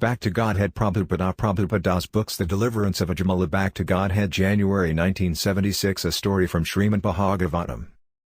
Back to Godhead. Prabhupada's books. The Deliverance of Ajamila. Back to Godhead, January 1976. A story from Srimad Bhagavatam.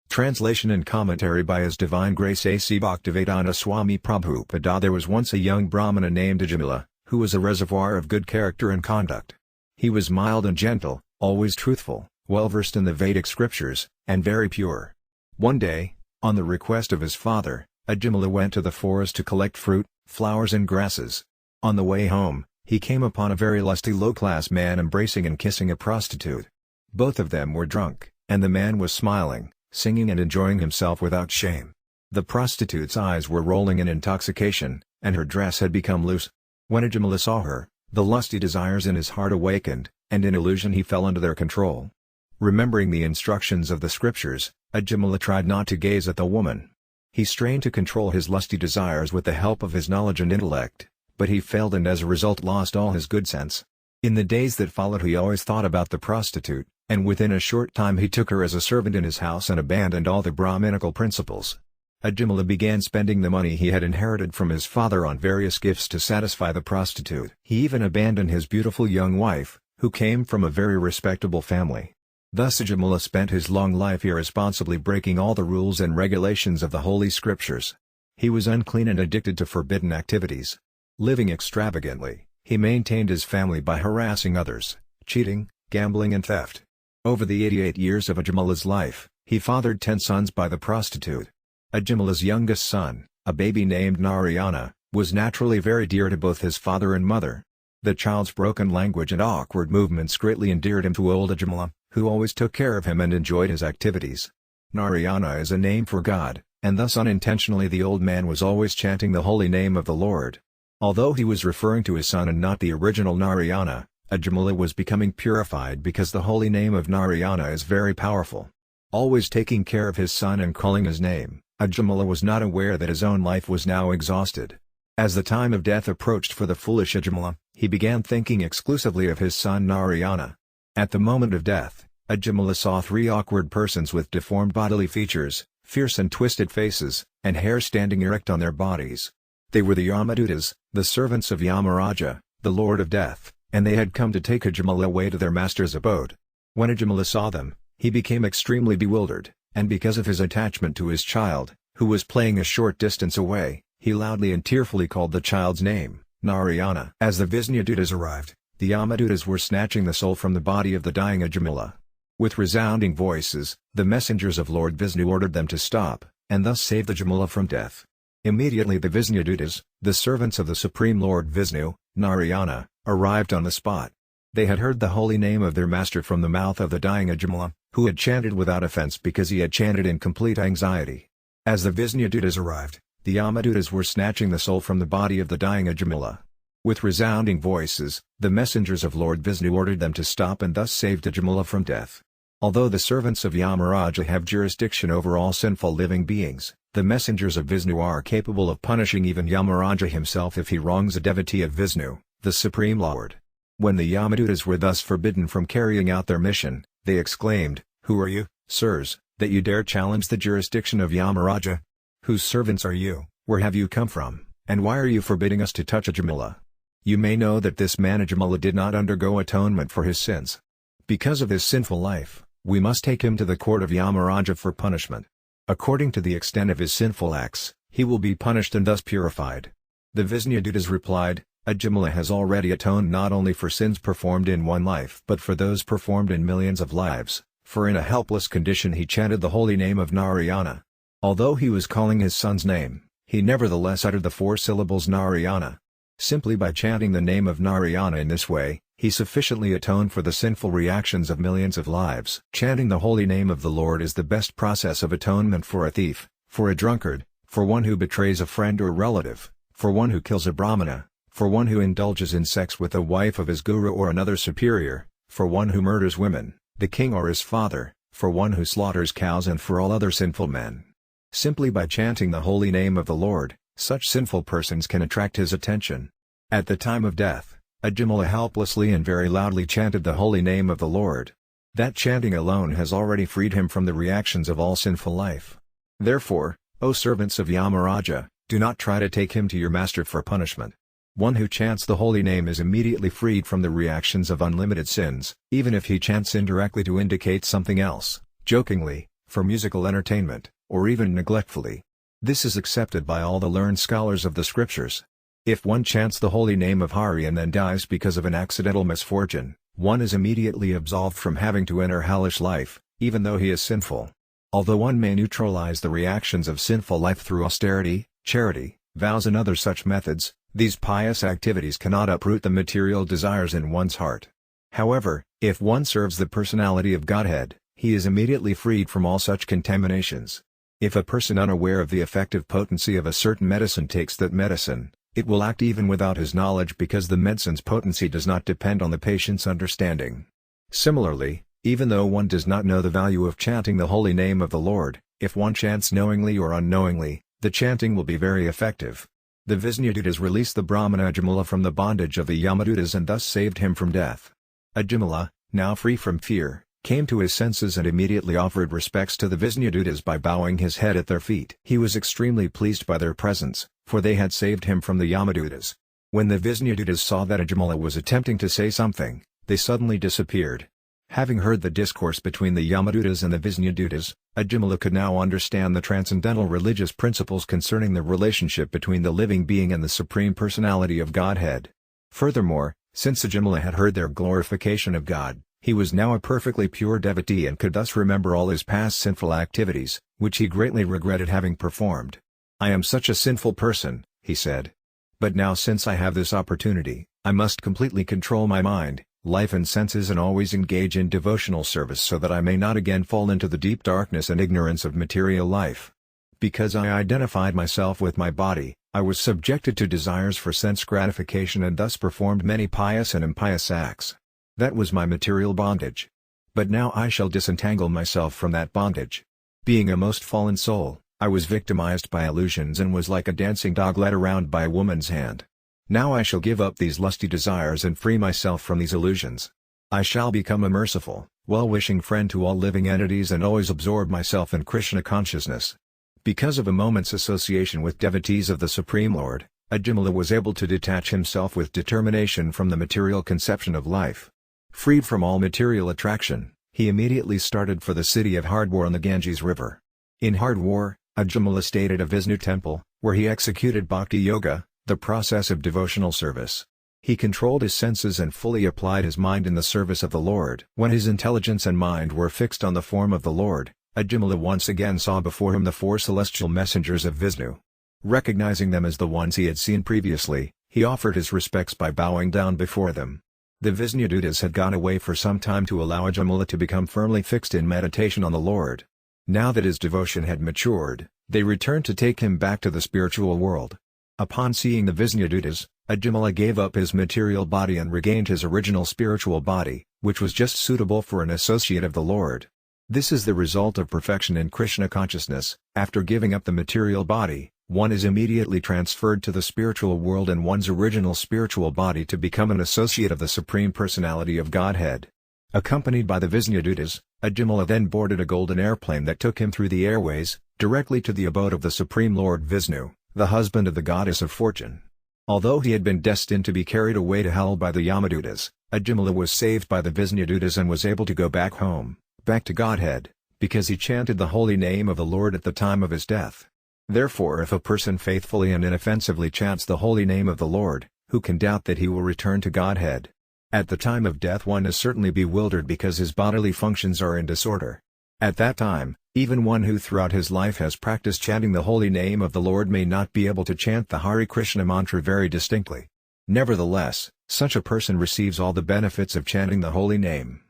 Translation and commentary by His Divine Grace A.C. Bhaktivedanta Swami Prabhupada. There was once a young Brahmana named Ajamila, who was a reservoir of good character and conduct. He was mild and gentle, always truthful, well-versed in the Vedic scriptures, and very pure. One day, on the request of his father, Ajamila went to the forest to collect fruit, flowers and grasses. On the way home, he came upon a very lusty low-class man embracing and kissing a prostitute. Both of them were drunk, and the man was smiling, singing and enjoying himself without shame. The prostitute's eyes were rolling in intoxication, and her dress had become loose. When Ajamila saw her, the lusty desires in his heart awakened, and in illusion he fell under their control. Remembering the instructions of the scriptures, Ajamila tried not to gaze at the woman. He strained to control his lusty desires with the help of his knowledge and intellect, but he failed and as a result lost all his good sense. In the days that followed he always thought about the prostitute, and within a short time he took her as a servant in his house and abandoned all the Brahminical principles. Ajamila began spending the money he had inherited from his father on various gifts to satisfy the prostitute. He even abandoned his beautiful young wife, who came from a very respectable family. Thus Ajamila spent his long life irresponsibly breaking all the rules and regulations of the Holy Scriptures. He was unclean and addicted to forbidden activities. Living extravagantly, he maintained his family by harassing others, cheating, gambling and theft. Over the 88 years of Ajamila's life, he fathered 10 sons by the prostitute. Ajamila's youngest son, a baby named Narayana, was naturally very dear to both his father and mother. The child's broken language and awkward movements greatly endeared him to old Ajamila, who always took care of him and enjoyed his activities. Narayana is a name for God, and thus unintentionally the old man was always chanting the holy name of the Lord. Although he was referring to his son and not the original Narayana, Ajamila was becoming purified because the holy name of Narayana is very powerful. Always taking care of his son and calling his name, Ajamila was not aware that his own life was now exhausted. As the time of death approached for the foolish Ajamila, he began thinking exclusively of his son Narayana. At the moment of death, Ajamila saw 3 awkward persons with deformed bodily features, fierce and twisted faces, and hair standing erect on their bodies. They were the Yamadutas, the servants of Yamaraja, the Lord of Death, and they had come to take Ajamila away to their master's abode. When Ajamila saw them, he became extremely bewildered, and because of his attachment to his child, who was playing a short distance away, he loudly and tearfully called the child's name, Narayana. As the Visnyadutas arrived, the Yamadutas were snatching the soul from the body of the dying Ajamila. With resounding voices, the messengers of Lord Vishnu ordered them to stop, and thus saved Ajamila from death. Immediately the Visnyadutas, the servants of the Supreme Lord Vishnu, Narayana, arrived on the spot. They had heard the holy name of their master from the mouth of the dying Ajamila, who had chanted without offense because he had chanted in complete anxiety. As the Visnyadutas arrived, the Yamadutas were snatching the soul from the body of the dying Ajamila. With resounding voices, the messengers of Lord Vishnu ordered them to stop and thus saved Ajamila from death. Although the servants of Yamaraja have jurisdiction over all sinful living beings, the messengers of Vishnu are capable of punishing even Yamaraja himself if he wrongs a devotee of Vishnu, the Supreme Lord. When the Yamadutas were thus forbidden from carrying out their mission, they exclaimed, "Who are you, sirs, that you dare challenge the jurisdiction of Yamaraja? Whose servants are you, where have you come from, and why are you forbidding us to touch Ajamila? You may know that this man Ajamila did not undergo atonement for his sins. Because of his sinful life, we must take him to the court of Yamaraja for punishment. According to the extent of his sinful acts, he will be punished and thus purified." The Visnyadutas replied, "Ajamila has already atoned not only for sins performed in one life but for those performed in millions of lives, for in a helpless condition he chanted the holy name of Narayana. Although he was calling his son's name, he nevertheless uttered the 4 syllables Narayana. Simply by chanting the name of Narayana in this way, he sufficiently atoned for the sinful reactions of millions of lives. Chanting the holy name of the Lord is the best process of atonement for a thief, for a drunkard, for one who betrays a friend or relative, for one who kills a brahmana, for one who indulges in sex with the wife of his guru or another superior, for one who murders women, the king or his father, for one who slaughters cows and for all other sinful men. Simply by chanting the holy name of the Lord, such sinful persons can attract his attention. At the time of death, Ajamila helplessly and very loudly chanted the holy name of the Lord. That chanting alone has already freed him from the reactions of all sinful life. Therefore, O servants of Yamaraja, do not try to take him to your master for punishment. One who chants the holy name is immediately freed from the reactions of unlimited sins, even if he chants indirectly to indicate something else, jokingly, for musical entertainment, or even neglectfully. This is accepted by all the learned scholars of the scriptures. If one chants the holy name of Hari and then dies because of an accidental misfortune, one is immediately absolved from having to enter hellish life, even though he is sinful. Although one may neutralize the reactions of sinful life through austerity, charity, vows and other such methods, these pious activities cannot uproot the material desires in one's heart. However, if one serves the personality of Godhead, he is immediately freed from all such contaminations. If a person unaware of the effective potency of a certain medicine takes that medicine, it will act even without his knowledge because the medicine's potency does not depend on the patient's understanding. Similarly, even though one does not know the value of chanting the holy name of the Lord, if one chants knowingly or unknowingly, the chanting will be very effective. The Visnadutas released the Brahmana Ajamila from the bondage of the Yamadutas and thus saved him from death. Ajamila, now free from fear, came to his senses and immediately offered respects to the Visnadutas by bowing his head at their feet. He was extremely pleased by their presence, for they had saved him from the Yamadutas. When the Visnadutas saw that Ajamila was attempting to say something, they suddenly disappeared. Having heard the discourse between the Yamadutas and the Visnadutas, Ajamila could now understand the transcendental religious principles concerning the relationship between the living being and the Supreme Personality of Godhead. Furthermore, since Ajamila had heard their glorification of God, he was now a perfectly pure devotee and could thus remember all his past sinful activities, which he greatly regretted having performed. "I am such a sinful person," he said. "But now since I have this opportunity, I must completely control my mind, life and senses and always engage in devotional service so that I may not again fall into the deep darkness and ignorance of material life. Because I identified myself with my body, I was subjected to desires for sense gratification and thus performed many pious and impious acts. That was my material bondage. But now I shall disentangle myself from that bondage. Being a most fallen soul, I was victimized by illusions and was like a dancing dog led around by a woman's hand. Now I shall give up these lusty desires and free myself from these illusions. I shall become a merciful, well-wishing friend to all living entities and always absorb myself in Krishna consciousness." Because of a moment's association with devotees of the Supreme Lord, Ajamila was able to detach himself with determination from the material conception of life. Freed from all material attraction, he immediately started for the city of Hardwar on the Ganges River. In Hardwar, Ajamila stayed at a Vishnu temple, where he executed bhakti yoga, the process of devotional service. He controlled his senses and fully applied his mind in the service of the Lord. When his intelligence and mind were fixed on the form of the Lord, Ajamila once again saw before him the four celestial messengers of Vishnu. Recognizing them as the ones he had seen previously, he offered his respects by bowing down before them. The Visnadutas had gone away for some time to allow Ajamila to become firmly fixed in meditation on the Lord. Now that his devotion had matured, they returned to take him back to the spiritual world. Upon seeing the Visnadutas, Ajamila gave up his material body and regained his original spiritual body, which was just suitable for an associate of the Lord. This is the result of perfection in Krishna consciousness. After giving up the material body, one is immediately transferred to the spiritual world and one's original spiritual body to become an associate of the Supreme Personality of Godhead. Accompanied by the Visnadutas, Ajamila then boarded a golden airplane that took him through the airways, directly to the abode of the Supreme Lord Vishnu, the husband of the goddess of fortune. Although he had been destined to be carried away to hell by the Yamadutas, Ajamila was saved by the Visnadutas and was able to go back home, back to Godhead, because he chanted the holy name of the Lord at the time of his death. Therefore, if a person faithfully and inoffensively chants the holy name of the Lord, who can doubt that he will return to Godhead? At the time of death one is certainly bewildered because his bodily functions are in disorder. At that time, even one who throughout his life has practiced chanting the holy name of the Lord may not be able to chant the Hare Krishna mantra very distinctly. Nevertheless, such a person receives all the benefits of chanting the holy name.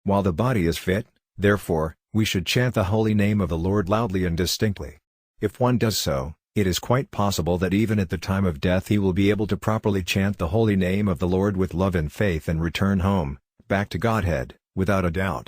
While the body is fit, therefore, we should chant the holy name of the Lord loudly and distinctly. If one does so, it is quite possible that even at the time of death he will be able to properly chant the holy name of the Lord with love and faith and return home, back to Godhead, without a doubt.